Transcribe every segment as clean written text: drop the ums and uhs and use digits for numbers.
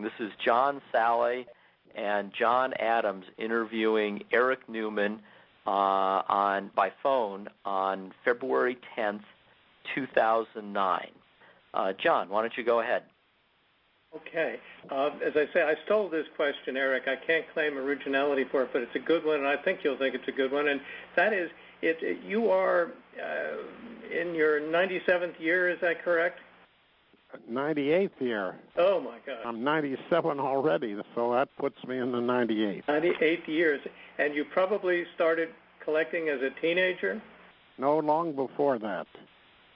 This is John Sallay and John Adams interviewing Eric Newman by phone on February 10th, 2009. John, why don't you go ahead? Okay. As I say, I stole this question, Eric. I can't claim originality for it, but it's a good one, and I think you'll think it's a good one. And that is, you are in your 97th year, is that correct? 98th year. Oh, my God. I'm 97 already, so that puts me in the 98th. 98 years. And you probably started collecting as a teenager? No, long before that.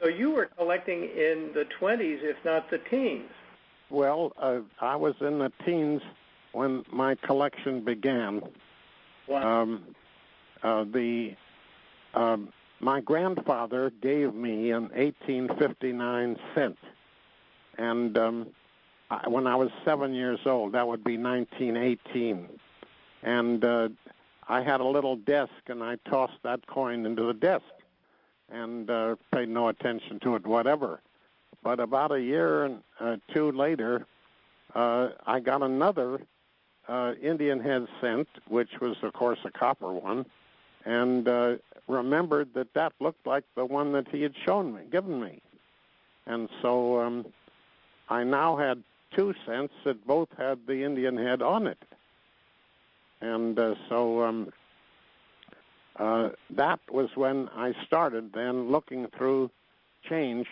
So you were collecting in the 20s, if not the teens. Well, I was in the teens when my collection began. Wow. My grandfather gave me an 1859 cent, and when I was 7 years old, that would be 1918, and I had a little desk, and I tossed that coin into the desk and paid no attention to it, whatever. But about a year and two later, I got another Indian head cent, which was, of course, a copper one, and remembered that looked like the one that he had given me. And so I now had 2 cents that both had the Indian head on it. And so that was when I started then looking through change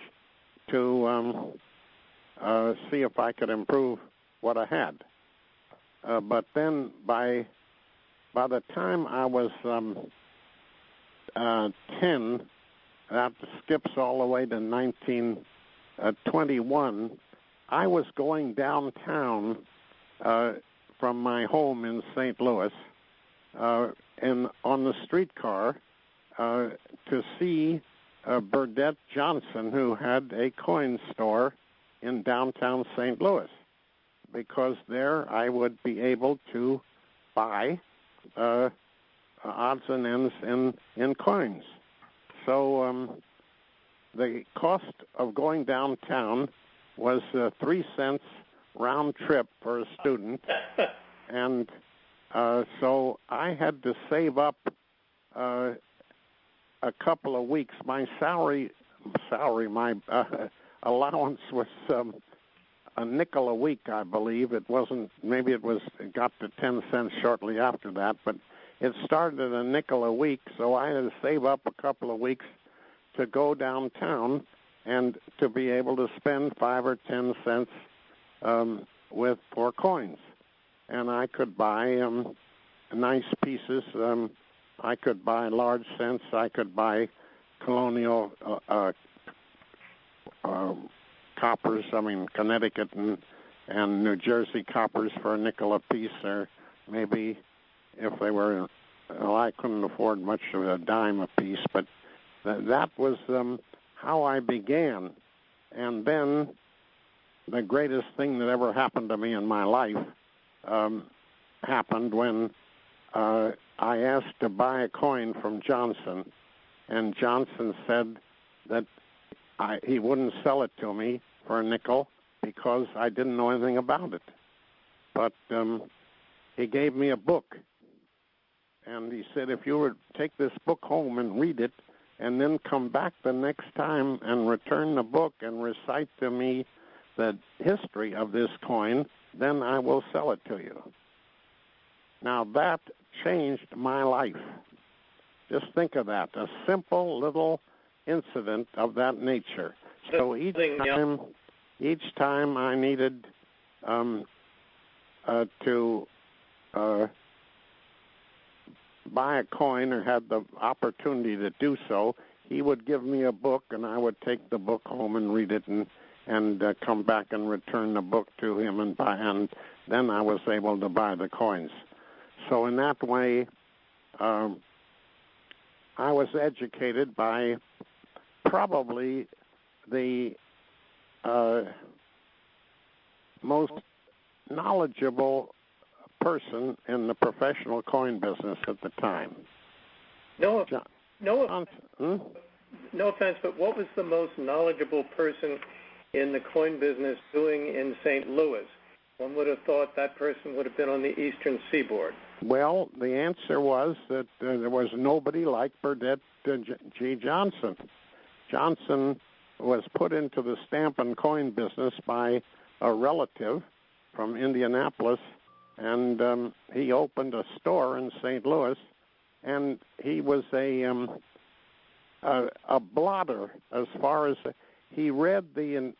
to see if I could improve what I had. But then by the time I was 10, that skips all the way to 1921, I was going downtown from my home in St. Louis and on the streetcar to see Burdette Johnson, who had a coin store in downtown St. Louis, because there I would be able to buy odds and ends in coins. So the cost of going downtown was 3 cents round trip for a student, and so I had to save up a couple of weeks. My my allowance was a nickel a week, I believe. It wasn't. Maybe it got to 10 cents shortly after that, but it started at a nickel a week. So I had to save up a couple of weeks to go downtown and to be able to spend 5 or 10 cents for coins, and I could buy nice pieces. I could buy large cents. I could buy colonial coppers. I mean, Connecticut and New Jersey coppers for a nickel a piece, or maybe if they were, well, I couldn't afford much of a dime a piece, but that was how I began. And then the greatest thing that ever happened to me in my life happened when I asked to buy a coin from Johnson, and Johnson said that he wouldn't sell it to me for a nickel because I didn't know anything about it. But he gave me a book, and he said, if you would take this book home and read it, and then come back the next time and return the book and recite to me the history of this coin, then I will sell it to you. Now, that changed my life. Just think of that, a simple little incident of that nature. So each time I needed to buy a coin or had the opportunity to do so, he would give me a book, and I would take the book home and read it and come back and return the book to him and then I was able to buy the coins. So in that way, I was educated by probably the most knowledgeable person in the professional coin business at the time. No offense, but what was the most knowledgeable person in the coin business doing in St. Louis? One would have thought that person would have been on the eastern seaboard. Well, the answer was that there was nobody like Burdette G. Johnson. Johnson was put into the stamp and coin business by a relative from Indianapolis, and he opened a store in St. Louis, and he was a blotter as far as he read the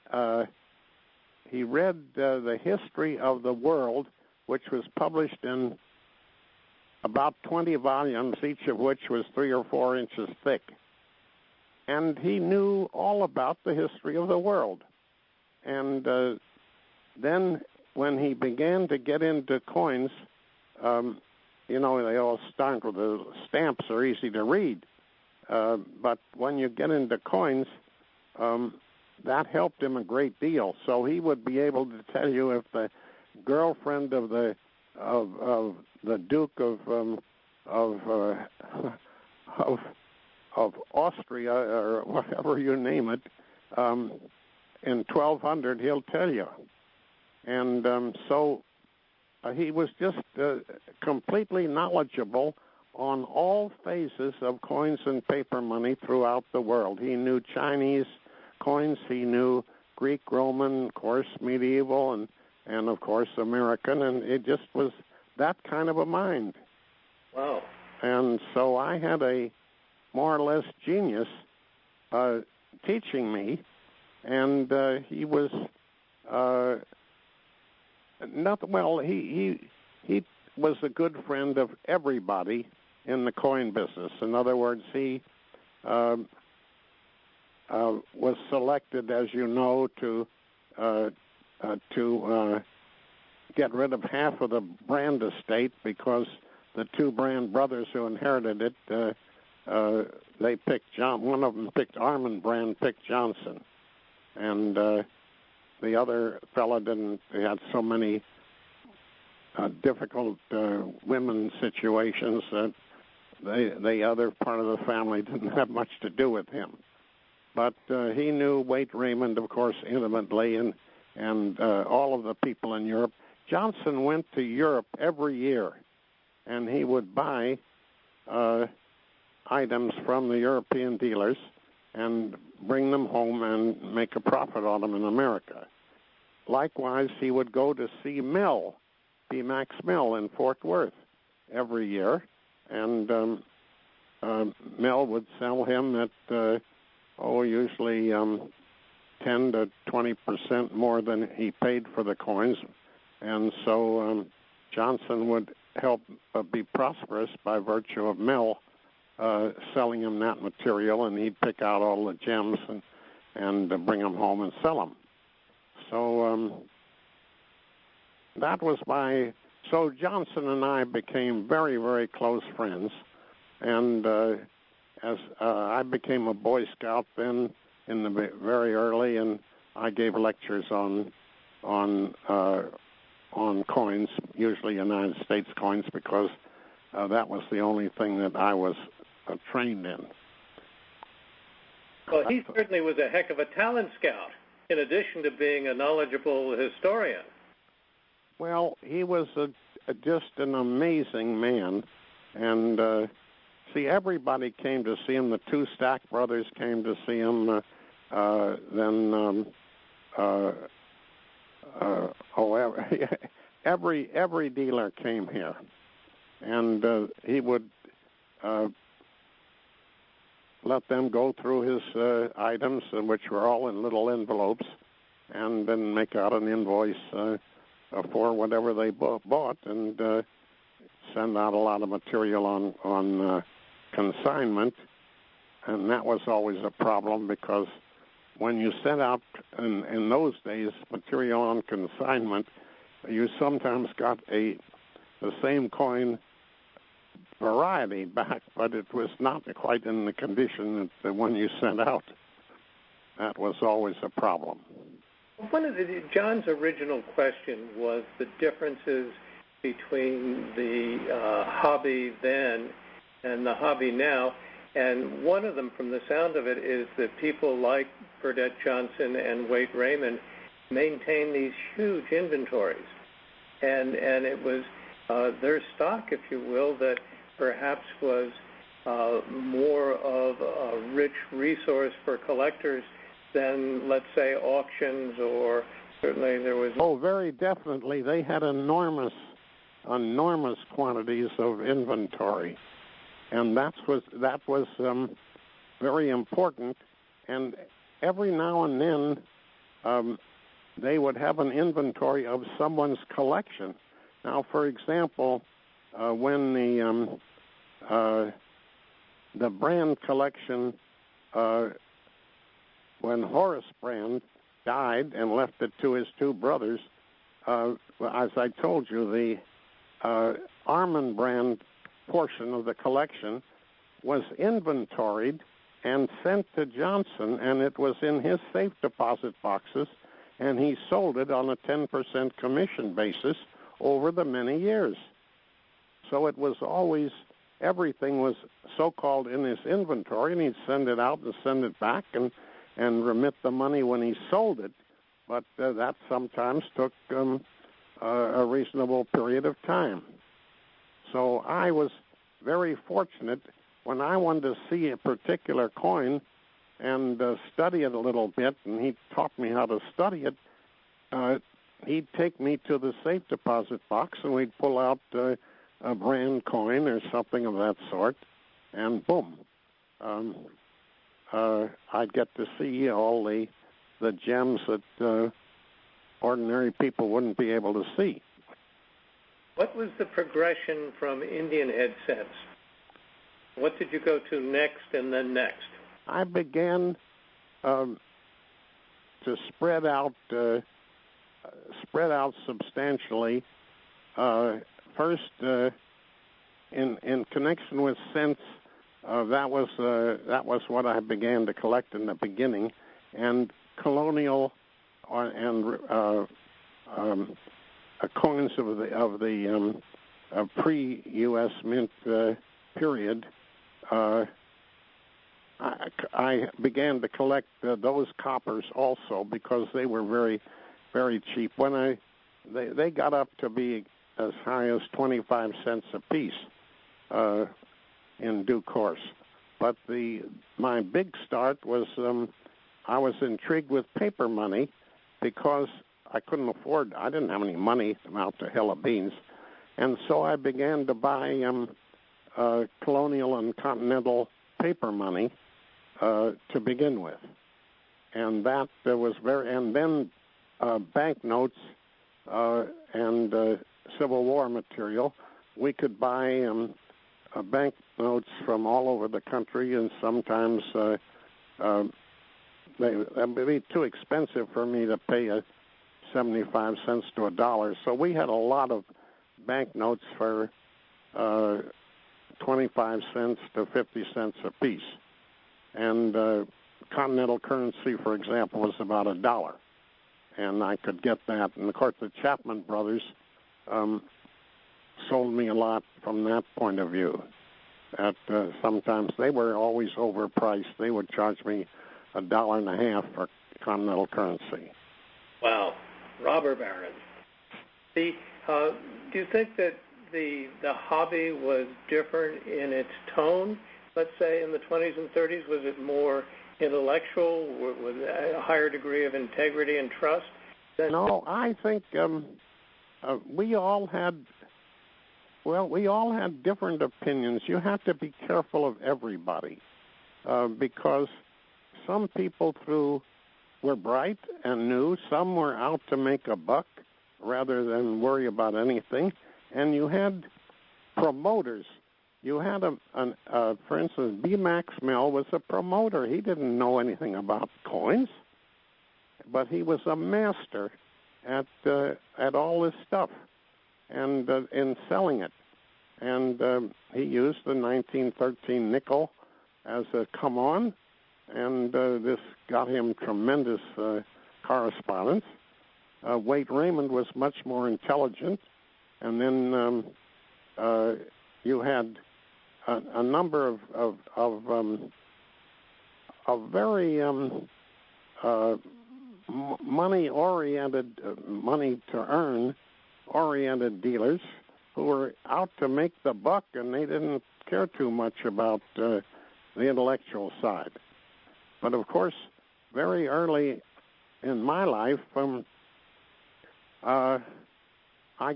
history of the world, which was published in about 20 volumes, each of which was 3 or 4 inches thick. And he knew all about the history of the world. And then when he began to get into coins, they all start with the stamps are easy to read. But when you get into coins, that helped him a great deal. So he would be able to tell you if the girlfriend of the Duke of Austria, or whatever you name it, in 1200, he'll tell you. And so he was just completely knowledgeable on all phases of coins and paper money throughout the world. He knew Chinese coins, he knew Greek, Roman, of course, medieval, and of course American, and it just was that kind of a mind. Wow. And so I had a more or less genius teaching me, and he was he was a good friend of everybody in the coin business. In other words, he was selected, as you know, to get rid of half of the Brand estate because the two Brand brothers who inherited it, they picked one of them picked Armand Brand, picked Johnson, and the other fellow didn't. He had so many difficult women situations that the other part of the family didn't have much to do with him. But he knew Waite Raymond, of course, intimately, and all of the people in Europe. Johnson went to Europe every year, and he would buy items from the European dealers and bring them home and make a profit on them in America. Likewise, he would go to see Mill, B. Max Mill in Fort Worth every year, and Mill would sell him at usually 10 to 20% more than he paid for the coins, and so Johnson would help be prosperous by virtue of Mill selling him that material, and he'd pick out all the gems and bring them home and sell them. So that was so Johnson and I became very, very close friends, and as I became a Boy Scout then in the very early, and I gave lectures on coins, usually United States coins, because that was the only thing that I was trained in. Well, he certainly was a heck of a talent scout, in addition to being a knowledgeable historian. Well, he was just an amazing man, and everybody came to see him. The two Stack brothers came to see him. Every dealer came here, and he would let them go through his items, which were all in little envelopes, and then make out an invoice for whatever they bought, and send out a lot of material on consignment. And that was always a problem, because when you sent out, in those days, material on consignment, you sometimes got the same coin variety back, but it was not quite in the condition that the one you sent out. That was always a problem. One of John's original question was the differences between the hobby then and the hobby now. And one of them, from the sound of it, is that people like Burdette Johnson and Waite Raymond maintain these huge inventories. and it was their stock, if you will, that perhaps was more of a rich resource for collectors than, let's say, auctions, or certainly there was... Oh, very definitely. They had enormous quantities of inventory, and that was very important. And every now and then they would have an inventory of someone's collection. Now, for example, when the Brand collection, when Horace Brand died and left it to his two brothers, as I told you, the Armand Brand portion of the collection was inventoried and sent to Johnson, and it was in his safe deposit boxes, and he sold it on a 10% commission basis over the many years. So it was always, everything was so-called in his inventory, and he'd send it out and send it back and remit the money when he sold it. But that sometimes took a reasonable period of time. So I was very fortunate when I wanted to see a particular coin and study it a little bit, and he taught me how to study it. He'd take me to the safe deposit box, and we'd pull out a Brand coin or something of that sort, and boom, I'd get to see all the gems that ordinary people wouldn't be able to see. What was the progression from Indian head sets? What did you go to next and then next? I began to spread out substantially. First, in connection with cents, that was what I began to collect in the beginning, and colonial and coins of the pre-U.S. Mint period. I began to collect those coppers also because they were very, very cheap. When they got up to be as high as 25 cents a piece in due course. But my big start was I was intrigued with paper money because I didn't have any money out to hell of beans, and so I began to buy colonial and continental paper money to begin with, and that was and then banknotes and Civil War material. We could buy banknotes from all over the country, and sometimes it would be too expensive for me to pay 75 cents to $1. So we had a lot of banknotes for 25 cents to 50 cents a piece. And continental currency, for example, was about $1. And I could get that. And, of course, the Chapman brothers sold me a lot from that point of view. Sometimes they were always overpriced. They would charge me $1.50 for continental currency. Wow. Robber baron. Do you think that the hobby was different in its tone, let's say, in the 20s and 30s? Was it more intellectual, with a higher degree of integrity and trust? No, I think we all had different opinions. You have to be careful of everybody because some people were bright and knew. Some were out to make a buck rather than worry about anything. And you had promoters. You had, for instance, B. Max Mill was a promoter. He didn't know anything about coins, but he was a master at all this stuff and in selling it. And he used the 1913 nickel as a come-on, and this got him tremendous correspondence. Waite Raymond was much more intelligent, and then you had a number of very money-oriented, money to earn oriented dealers who were out to make the buck, and they didn't care too much about the intellectual side. But of course, very early in my life, I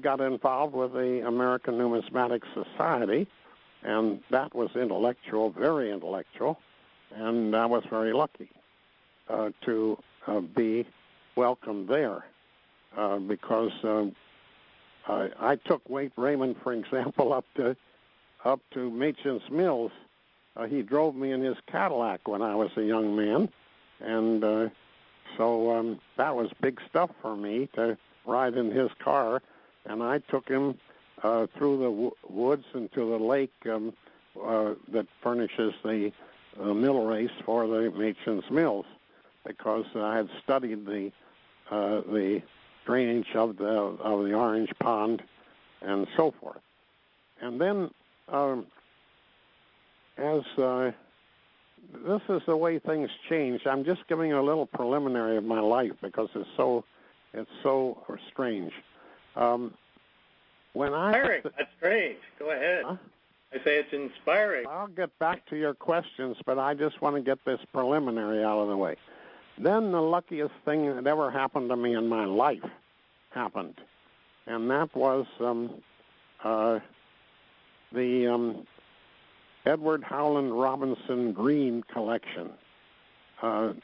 got involved with the American Numismatic Society, and that was intellectual, very intellectual, and I was very lucky to be welcomed there because I took Wade Raymond, for example, up to Machen's Mills. He drove me in his Cadillac when I was a young man, and so that was big stuff for me to ride in his car, and I took him through the woods and to the lake that furnishes the mill race for the Machen's Mills, because I had studied the drainage of the Orange Pond and so forth. And then as this is the way things change. I'm just giving a little preliminary of my life because it's so strange. Inspiring. That's strange. Go ahead. Huh? I say it's inspiring. I'll get back to your questions, but I just want to get this preliminary out of the way. Then the luckiest thing that ever happened to me in my life happened, and that was the Edward Howland Robinson Green collection. As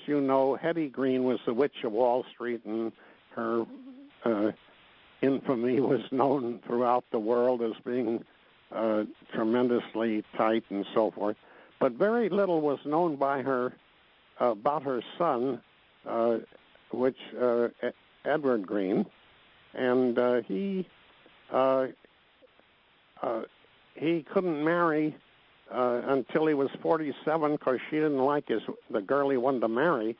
you know, Hetty Green was the Witch of Wall Street, and her infamy was known throughout the world as being tremendously tight and so forth. But very little was known by her about her son, Edward Green, and he couldn't marry until he was 47 because she didn't like the girl he wanted to marry,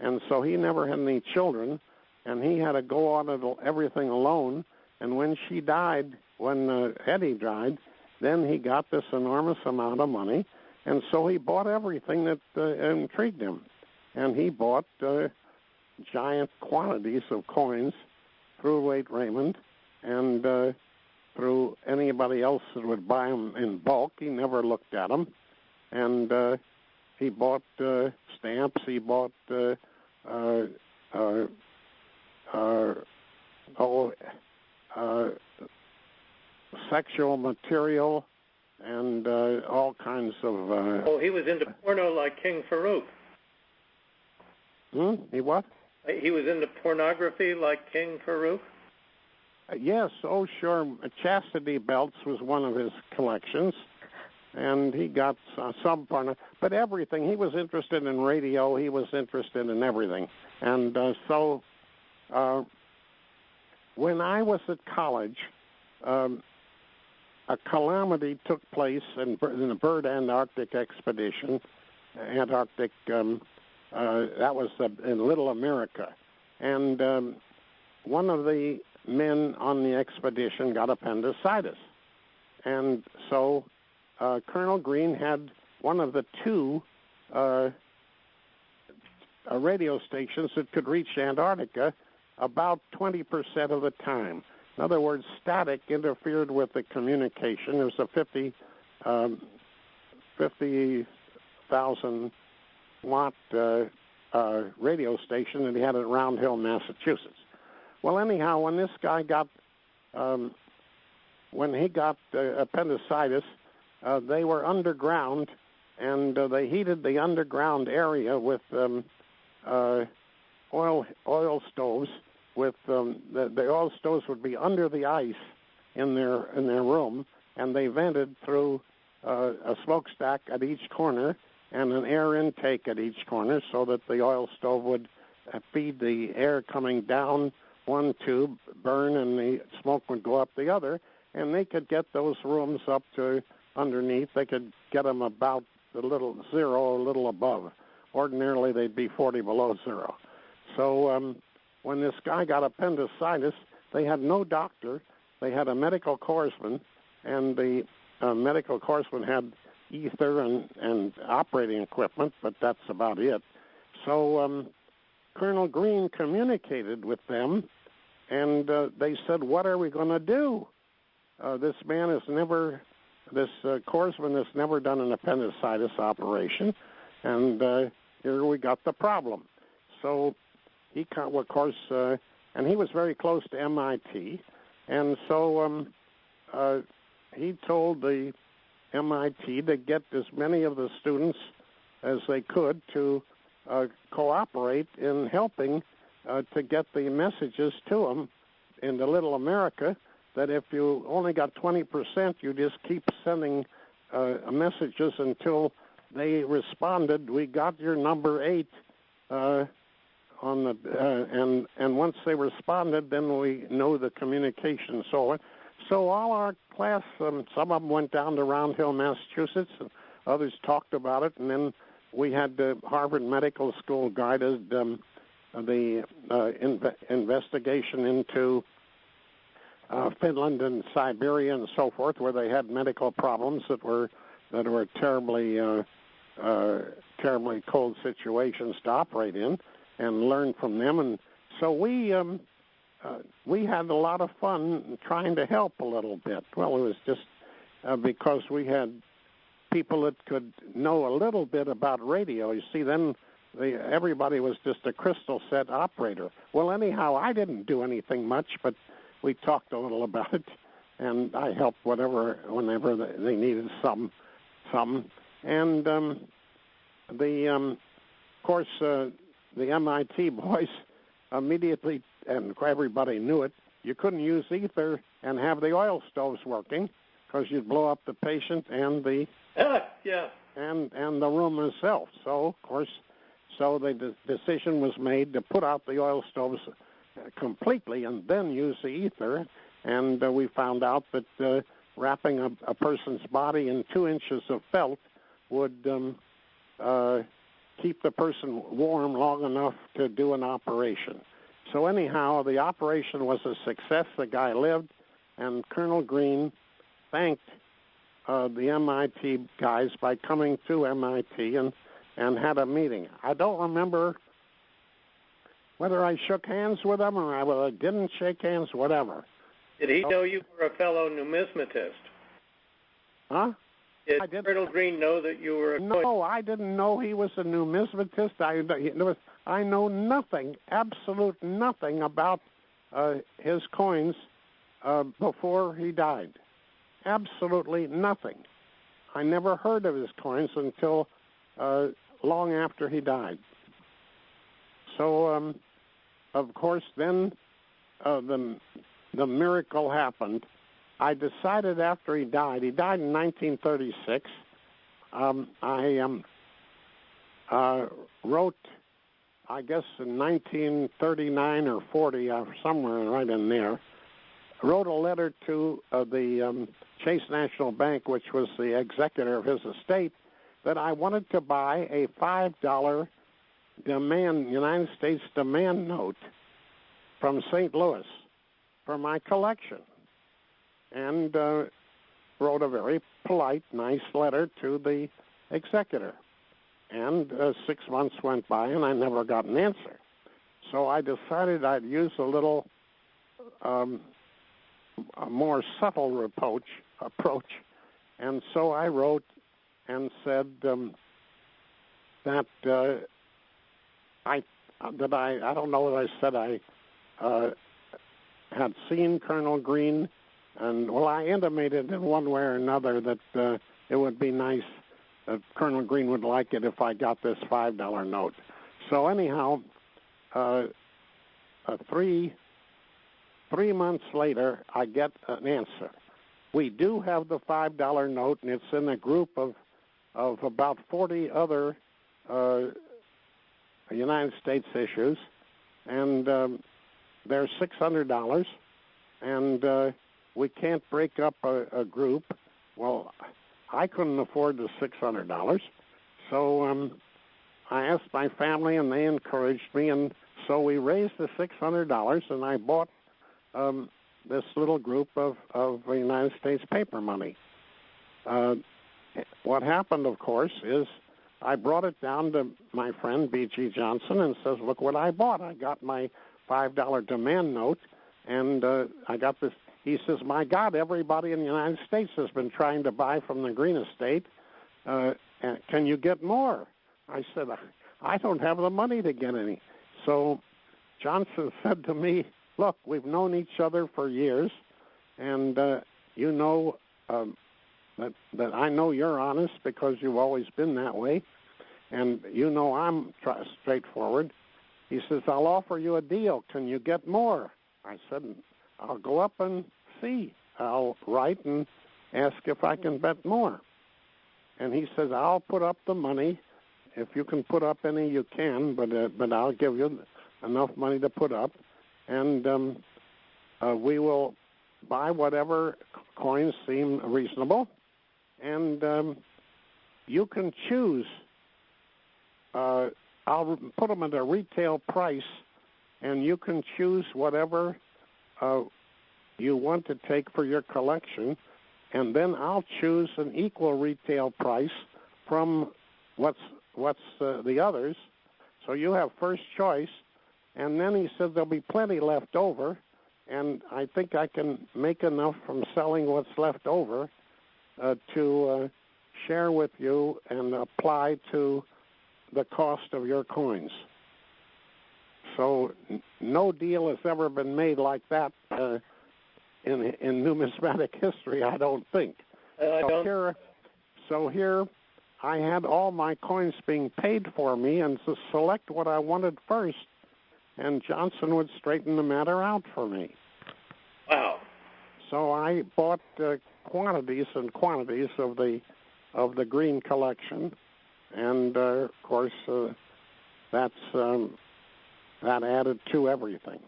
and so he never had any children, and he had to go on everything alone. And when she died, when Hetty died, then he got this enormous amount of money, and so he bought everything that intrigued him, and he bought giant quantities of coins through Wade Raymond and through anybody else that would buy them in bulk. He never looked at them, and he bought stamps. He bought sexual material and all kinds of. He was into porno like King Farouk. He what? He was into pornography like King Farouk? Yes, oh sure. Chastity belts was one of his collections, and he got some porno, but everything. He was interested in radio. He was interested in everything, and so when I was at college, a calamity took place in the Byrd Antarctic expedition. Antarctic. That was in Little America, and one of the men on the expedition got appendicitis, and so Colonel Green had one of the two radio stations that could reach Antarctica about 20% of the time. In other words, static interfered with the communication. There was a 50,000 watt radio station that he had at Round Hill, Massachusetts. Well, anyhow, when this guy got, when he got appendicitis, they were underground, and they heated the underground area with oil stoves. With the oil stoves would be under the ice in their room, and they vented through a smokestack at each corner and an air intake at each corner, so that the oil stove would feed the air coming down one tube, burn, and the smoke would go up the other, and they could get those rooms up to underneath. They could get them about a little zero, a little above. Ordinarily, they'd be 40 below zero. So when this guy got appendicitis, they had no doctor. They had a medical corpsman, and the medical corpsman had ether and operating equipment, but that's about it. So Colonel Green communicated with them and they said, "What are we going to do? This Korsman has never done an appendicitis operation, and here we got the problem." So he, of course, and he was very close to MIT, and so he told the MIT to get as many of the students as they could to cooperate in helping to get the messages to them in the Little America, that if you only got 20%, you just keep sending messages until they responded. We got your number 8 on the and once they responded, then we know the communication. So all our class, some of them went down to Round Hill, Massachusetts, and others talked about it, and then we had the Harvard Medical School guided the investigation into Finland and Siberia and so forth, where they had medical problems that were terribly cold situations to operate in, and learn from them. And so we had a lot of fun trying to help a little bit. Well, it was just because we had people that could know a little bit about radio. You see, then everybody was just a crystal set operator. Well, anyhow, I didn't do anything much, but we talked a little about it, and I helped whenever they needed something. And of course, the MIT boys immediately, and everybody knew it, you couldn't use ether and have the oil stoves working, because you'd blow up the patient and the and the room itself. So of course, the decision was made to put out the oil stoves completely and then use the ether. And we found out that wrapping a person's body in 2 inches of felt would keep the person warm long enough to do an operation. So anyhow, the operation was a success. The guy lived, and Colonel Green thanked the MIT guys by coming to MIT and had a meeting. I don't remember whether I shook hands with him or whether I didn't shake hands, whatever. Did he know you were a fellow numismatist? Huh? Did Colonel Green know that you were a coin? No, I didn't know he was a numismatist. I know nothing, absolute nothing about his coins before he died. Absolutely nothing. I never heard of his coins until long after he died. So, of course, then the miracle happened. I decided after he died in 1936, I wrote, I guess in 1939 or 40, somewhere right in there, wrote a letter to the Chase National Bank, which was the executor of his estate, that I wanted to buy a $5 United States demand note from St. Louis for my collection, and wrote a very polite, nice letter to the executor. And 6 months went by, and I never got an answer. So I decided I'd use a little a more subtle approach, and so I wrote and said that I don't know what I said. I had seen Colonel Green, and I intimated in one way or another that it would be nice that Colonel Green would like it if I got this $5 note. So anyhow, 3 months later, I get an answer. We do have the $5 note, and it's in a group of about 40 other United States issues, and they're $600, and we can't break up a group. Well, I couldn't afford the $600, so I asked my family, and they encouraged me, and so we raised the $600, and I bought this little group of United States paper money. What happened, of course, is I brought it down to my friend B.G. Johnson and says, look what I bought. I got my $5 demand note, And I got this. He says, my God, everybody in the United States has been trying to buy from the Green Estate. Can you get more? I said, I don't have the money to get any. So Johnson said to me, look, we've known each other for years, and you know that I know you're honest because you've always been that way, and you know I'm straightforward. He says, I'll offer you a deal. Can you get more? I said, I'll go up and see. I'll write and ask if I can bet more. And he says, I'll put up the money. If you can put up any, you can, but I'll give you enough money to put up. And we will buy whatever coins seem reasonable. And you can choose. I'll put them at a retail price, and you can choose whatever you want to take for your collection, and then I'll choose an equal retail price from what's the others. So you have first choice. And then he said there'll be plenty left over, and I think I can make enough from selling what's left over to share with you and apply to the cost of your coins. So no deal has ever been made like that in numismatic history, I don't think. So here I had all my coins being paid for me, and to select what I wanted first, and Johnson would straighten the matter out for me. Wow. So I bought quantities and quantities of the green collection, and of course that added to everything.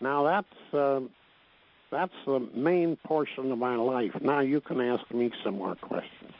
Now that's the main portion of my life. Now you can ask me some more questions.